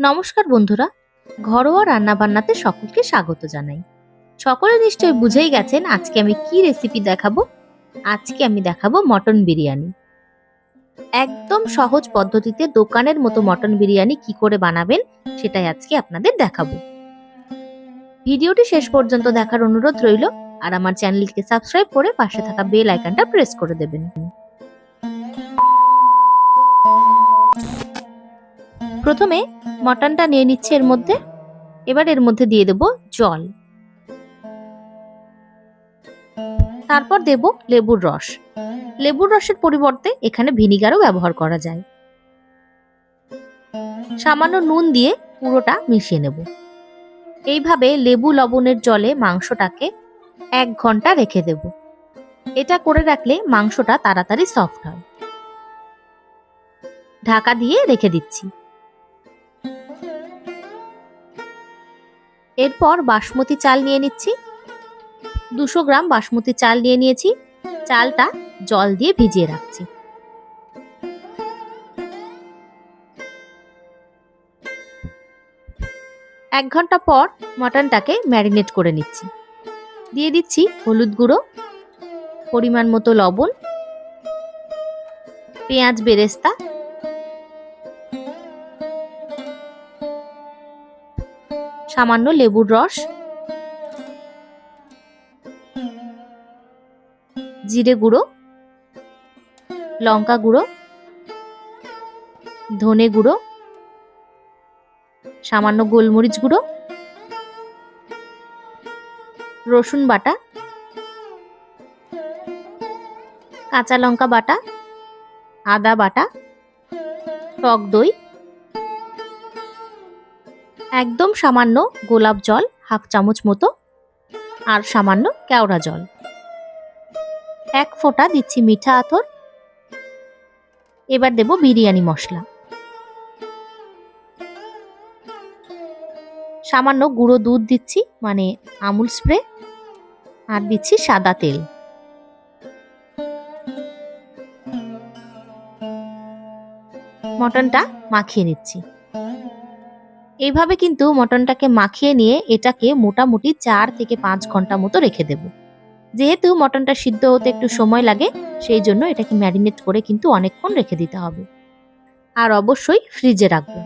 নমস্কার বন্ধুরা, ঘরোয়া রান্নাবান্নাতে সকলকে স্বাগত জানাই। সকলে নিশ্চয়ই বুঝেই গেছেন আজকে আমি কি রেসিপি দেখাবো। আজকে আমি দেখাবো মটন বিরিয়ানি। একদম সহজ পদ্ধতিতে দোকানের মতো মটন বিরিয়ানি কি করে বানাবেন সেটাই আজকে আপনাদের দেখাবো। ভিডিওটি শেষ পর্যন্ত দেখার অনুরোধ রইল, আর আমার চ্যানেলটিকে সাবস্ক্রাইব করে পাশে থাকা বেল আইকনটা প্রেস করে দেবেন। প্রথমে মটনটা নিয়ে নিচ্ছি এর মধ্যে। এবার এর মধ্যে দিয়ে দেব জল, তারপর দেব লেবুর রস। লেবুর রসের পরিবর্তে এখানে ভিনিগারও ব্যবহার করা যায়। সামান্য নুন দিয়ে পুরোটা মিশিয়ে নেব। এইভাবে লেবু লবণের জলে মাংসটাকে 1 ঘন্টা রেখে দেব। এটা করে রাখলে মাংসটা তাড়াতাড়ি সফট হয়। ঢাকা দিয়ে রেখে দিচ্ছি। এরপর বাসমতি চাল নিয়ে নিচ্ছি। 200 গ্রাম বাসমতি চাল নিয়ে নিয়েছি। চালটা জল দিয়ে ভিজিয়ে রাখছি। এক ঘন্টা পর মটনটাকে ম্যারিনেট করে নিচ্ছি। দিয়ে দিচ্ছি হলুদ গুঁড়ো, পরিমাণ মতো লবণ, পেঁয়াজ বেরেস্তা, সামান্য লেবুর রস, জিরে গুঁড়ো, লঙ্কা গুঁড়ো, ধনে গুঁড়ো, সামান্য গোলমরিচ গুঁড়ো, রসুন বাটা, কাঁচা লঙ্কা বাটা, আদা বাটা, টক দই, একদম সামান্য গোলাপ জল 1/2 চামচ মতো, আর সামান্য কেওড়া জল। 1 ফোঁটা দিচ্ছি মিঠা আতর। এবার দেব বিরিয়ানি মশলা, সামান্য গুঁড়ো দুধ দিচ্ছি, মানে আমুল স্প্রে, আর দিচ্ছি সাদা তেল। মটনটা মাখিয়ে নিচ্ছি। এইভাবে কিন্তু মটনটাকে মাখিয়ে নিয়ে এটাকে মোটামুটি 4 থেকে 5 ঘন্টা মতো রেখে দেব। যেহেতু মটনটা সিদ্ধ হতে একটু সময় লাগে, সেই জন্য এটাকে ম্যারিনেট করে কিন্তু অনেকক্ষণ রেখে দিতে হবে। আর অবশ্যই ফ্রিজে রাখবো।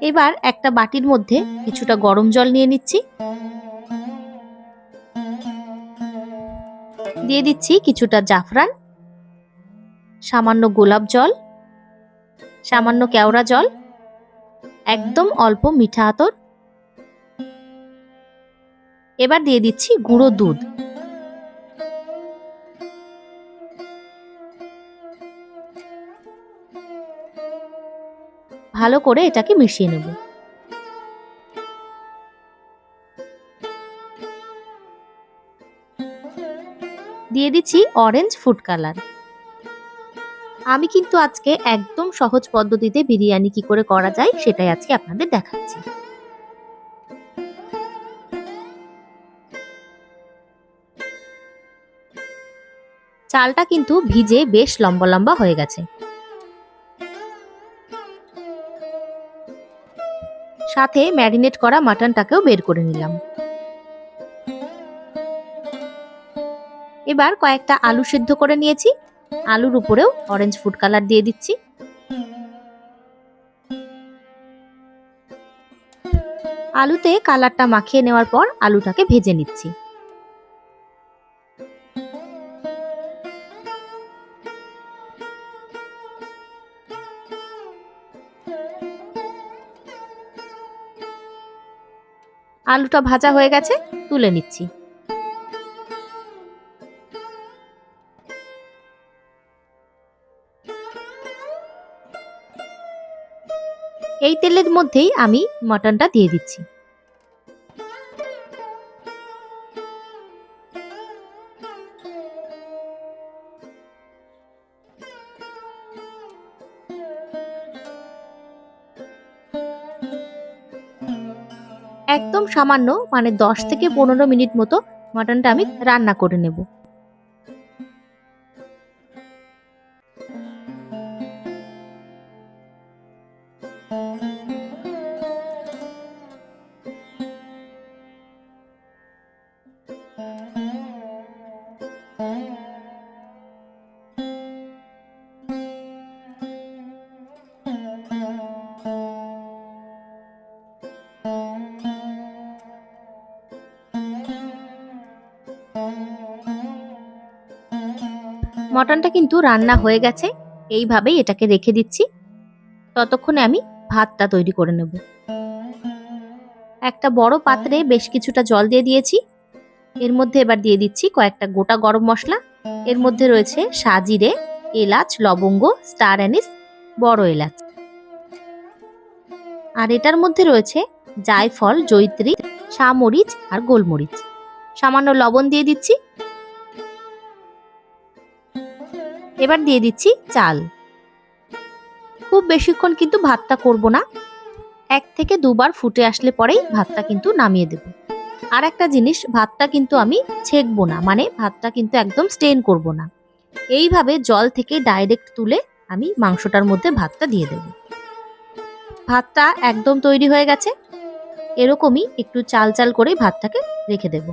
এবার একটা বাটির মধ্যে কিছুটা গরম জল নিয়ে নিচ্ছি। দিয়ে দিচ্ছি কিছুটা জাফরান, সামান্য গোলাপ জল, সামান্য কেওড়া জল, একদম অল্প মিঠা আতর। এবার দিয়ে দিচ্ছি গুঁড়ো দুধ। ভালো করে এটাকে মিশিয়ে নেব। দিয়ে দিচ্ছি অরেঞ্জ ফুড কালার। আমি কিন্তু আজকে একদম সহজ পদ্ধতিতে বিরিয়ানি কি করে করা যায় সেটাই আজকে আপনাদের দেখাচ্ছি। চালটা কিন্তু ভিজে বেশ লম্বা লম্বা হয়ে গেছে। সাথে ম্যারিনেট করা মাটনটাকেও বের করে নিলাম। এবার কয়েকটা আলু সিদ্ধ করে নিয়েছি। আলুর উপরেও অরেঞ্জ ফুড কালার দিয়ে দিচ্ছি। আলুতে কালারটা মাখিয়ে নেওয়ার পর আলুটাকে ভেজে নিচ্ছি। আলুটা ভাজা হয়ে গেছে, তুলে নিচ্ছি। এই তেলের মধ্যেই আমি মটনটা দিয়ে দিচ্ছি। একদম সামান্য, মানে 10 থেকে 15 মিনিট মতো মাটনটা আমি রান্না করে নেব। মটনটা কিন্তু রান্না হয়ে গেছে। এইভাবেই এটাকে রেখে দিচ্ছি। ততক্ষণে আমি ভাতটা তৈরি করে নেব। একটা বড় পাত্রে বেশ কিছুটা জল দিয়ে দিয়েছি। এর মধ্যে এবার দিয়ে দিচ্ছি কয়েকটা গোটা গরম মশলা। এর মধ্যে রয়েছে সাজিরে, এলাচ, লবঙ্গ, স্টার অ্যানিস, বড় এলাচ। আর এটার মধ্যে রয়েছে জায়ফল, জয়িত্রী, সামরিচ আর গোলমরিচ। সামান্য লবণ দিয়ে দিচ্ছি। এবার দিয়ে দিচ্ছি চাল। খুব বেশিক্ষণ কিন্তু ভাতটা করব না। 1 থেকে 2 বার ফুটে আসলে পরেই ভাতটা কিন্তু নামিয়ে দেব। আর একটা জিনিস, ভাতটা কিন্তু আমি ছেঁকবো না, মানে ভাতটা কিন্তু একদম স্টেন করব না। এইভাবে জল থেকে ডাইরেক্ট তুলে আমি মাংসটার মধ্যে ভাতটা দিয়ে দেব। ভাতটা একদম তৈরি হয়ে গেছে। এরকমই একটু চাল চাল করে ভাতটাকে রেখে দেব।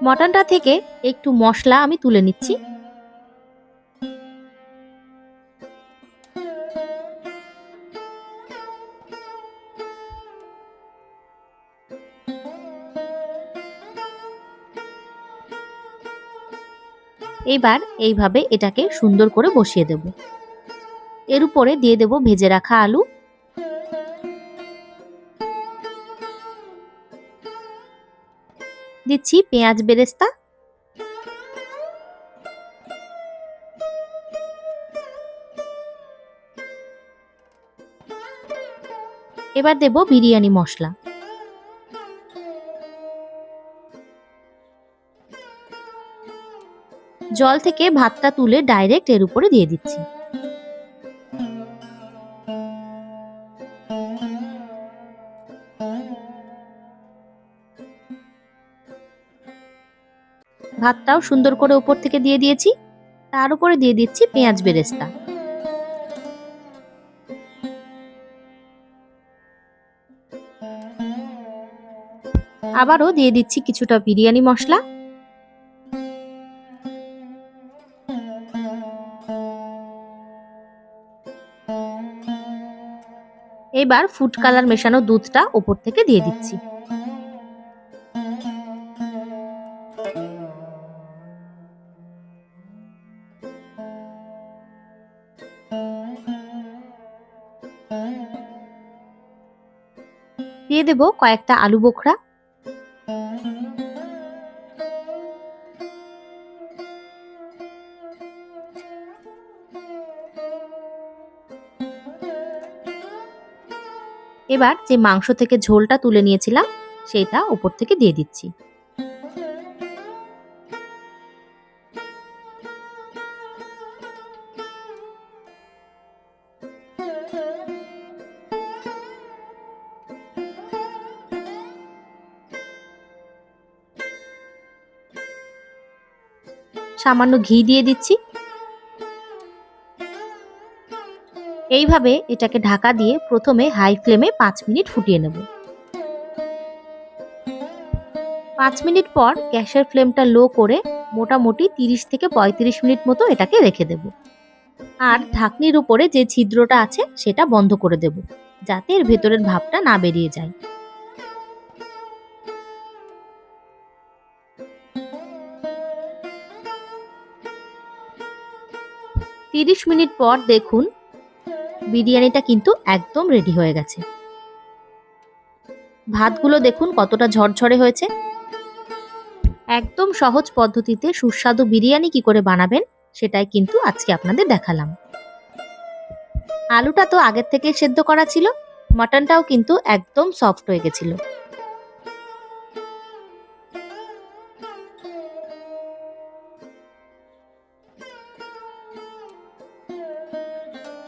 মটনটা থেকে একটু মশলা আমি তুলে নিচ্ছি। এবার এইভাবে এটাকে সুন্দর করে বসিয়ে দেব। এর উপরে দিয়ে দেব ভেজে রাখা আলু। দিচ্ছি পেঁয়াজ বেরেস্তা। এবার দেব বিরিয়ানি মশলা। জল থেকে ভাতটা তুলে ডাইরেক্ট এর উপরে দিয়ে দিচ্ছি। ভাতটাও সুন্দর করে উপর থেকে দিয়ে দিয়েছি। তার উপরে দিয়ে দিচ্ছি পেঁয়াজ বেরেস্তা। আবারও দিয়ে দিচ্ছি কিছুটা বিরিয়ানি মশলা। এবার ফুড কালার মেশানো দুধটা উপর থেকে দিয়ে দিচ্ছি। দিয়ে দেব কয়েকটা আলু বোখরা। এবার যে মাংস থেকে ঝোলটা তুলে নিয়েছিলাম সেটা উপর থেকে দিয়ে দিচ্ছি। সামান্য ঘি দিয়ে দিচ্ছি। এইভাবে এটাকে ঢাকা দিয়ে প্রথমে হাই ফ্লেমে 5 মিনিট ফুটিয়ে নেব। 5 মিনিট পর গ্যাসের ফ্লেমটা লো করে মোটামুটি 30 থেকে 35 মিনিট মতো এটাকে রেখে দেব। আর ঢাকনির উপরে যে ছিদ্রটা আছে সেটা বন্ধ করে দেব, যাতে এর ভেতরের ভাপটা না বেরিয়ে যায়। 30 মিনিট পর দেখুন বিরিয়ানিটা কিন্তু একদম রেডি হয়ে গেছে। ভাতগুলো দেখুন কতটা ঝরঝরে হয়েছে। একদম সহজ পদ্ধতিতে সুস্বাদু বিরিয়ানি কি করে বানাবেন সেটাই কিন্তু আজকে আপনাদের দেখালাম। আলুটা তো আগের থেকেই সেদ্ধ করা ছিল, মাটনটাও কিন্তু একদম সফট হয়ে গেছিল।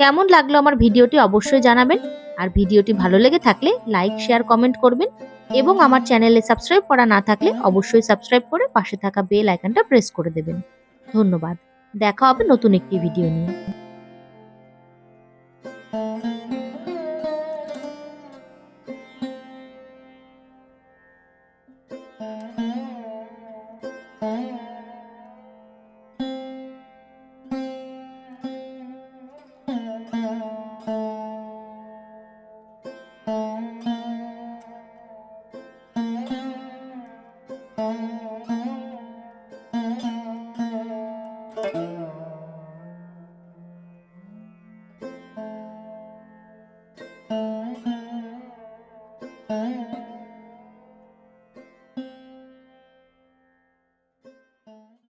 কেমন লাগলো আমার ভিডিওটি অবশ্যই জানাবেন। আর ভিডিওটি ভালো লেগে থাকলে লাইক, শেয়ার, কমেন্ট করবেন এবং আমার চ্যানেলে সাবস্ক্রাইব করা না থাকলে অবশ্যই সাবস্ক্রাইব করে পাশে থাকা বেল আইকনটা প্রেস করে দেবেন। ধন্যবাদ। দেখা হবে নতুন একটি ভিডিও নিয়ে।